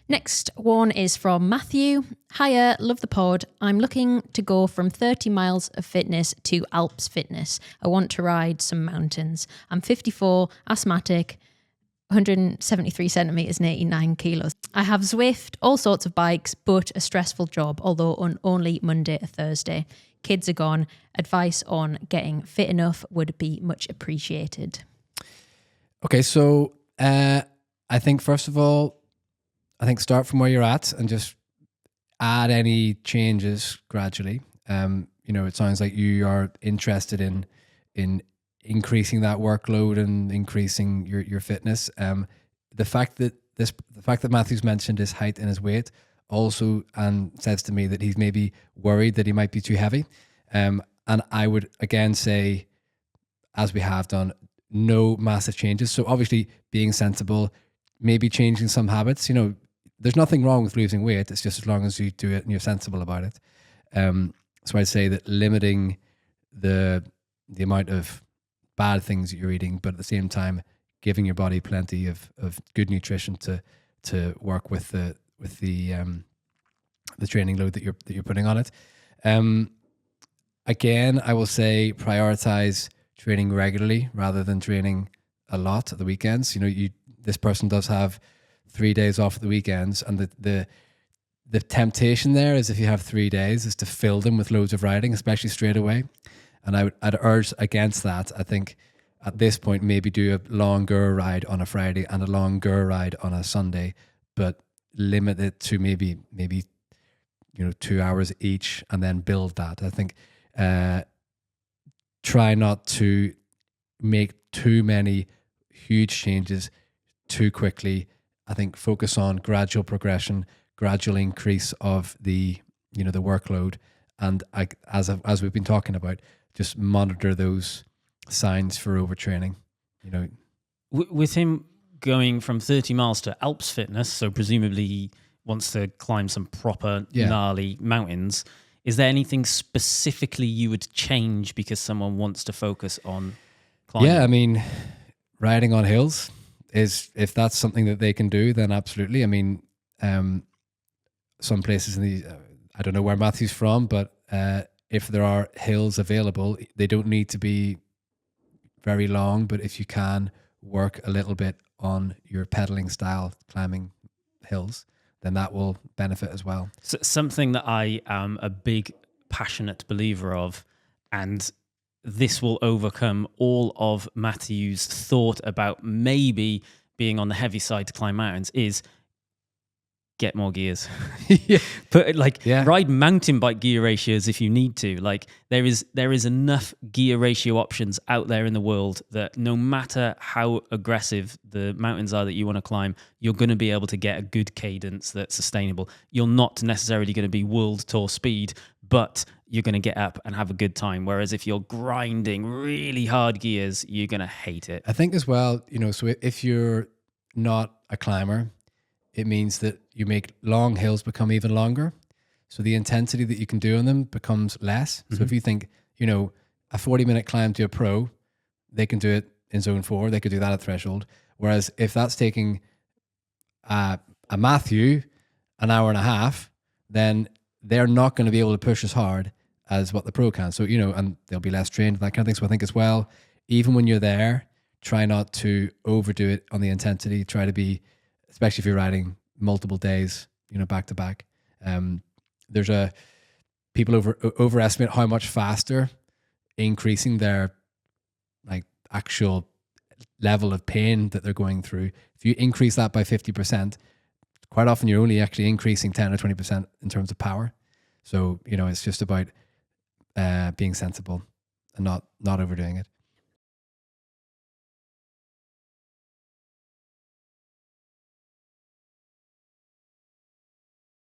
Next one is from Matthew. Hiya, love the pod. I'm looking to go from 30 miles of fitness to Alps fitness. I want to ride some mountains. I'm 54, asthmatic, 173 centimetres and 89 kilos. I have Zwift, all sorts of bikes, but a stressful job, although on only Monday or Thursday. Kids are gone. Advice on getting fit enough would be much appreciated. Okay, so I think first of all, start from where you're at and just add any changes gradually. It sounds like you are interested in increasing that workload and increasing your fitness. The fact that Matthew's mentioned his height and his weight also says to me that he's maybe worried that he might be too heavy. And I would again say, as we have done, no massive changes. So obviously being sensible, maybe changing some habits. There's nothing wrong with losing weight. It's just as long as you do it and you're sensible about it. So I'd say that limiting the amount of bad things that you're eating, but at the same time giving your body plenty of good nutrition to work with the training load that you're putting on it. Again, I will say prioritize training regularly rather than training a lot at the weekends. This person does have 3 days off at the weekends, and the temptation there is, if you have 3 days, is to fill them with loads of riding, especially straight away. And I'd urge against that. I think at this point, maybe do a longer ride on a Friday and a longer ride on a Sunday, but limit it to maybe 2 hours each, and then build that. I think try not to make too many huge changes too quickly. I think focus on gradual progression, gradual increase of the workload, and as we've been talking about, just monitor those signs for overtraining. With him going from 30 miles to Alps fitness, so presumably he wants to climb some proper gnarly mountains. Is there anything specifically you would change because someone wants to focus on climbing? Yeah, I mean, riding on hills is, if that's something that they can do, then absolutely. I mean, some places I don't know where Matthew's from, but if there are hills available, they don't need to be very long, but if you can work a little bit on your pedaling style climbing hills, then that will benefit as well. So something that I am a big passionate believer of, and this will overcome all of Matthew's thought about maybe being on the heavy side to climb mountains, is get more gears. Yeah. But ride mountain bike gear ratios if you need to. There is enough gear ratio options out there in the world that no matter how aggressive the mountains are that you want to climb, you're going to be able to get a good cadence that's sustainable. You're not necessarily going to be world tour speed, but you're going to get up and have a good time. Whereas if you're grinding really hard gears, you're going to hate it. I think as well, so if you're not a climber, it means that you make long hills become even longer. So the intensity that you can do on them becomes less. Mm-hmm. So if you think, a 40-minute climb to a pro, they can do it in zone 4. They could do that at threshold. Whereas if that's taking a Matthew an hour and a half, then they're not going to be able to push as hard as what the pro can. So, and they'll be less trained, that kind of thing. So I think as well, even when you're there, try not to overdo it on the intensity. Try to be, especially if you're riding multiple days, back to back. People overestimate how much faster increasing their actual level of pain that they're going through. If you increase that by 50%, quite often you're only actually increasing 10 or 20% in terms of power. So, it's just about being sensible and not overdoing it.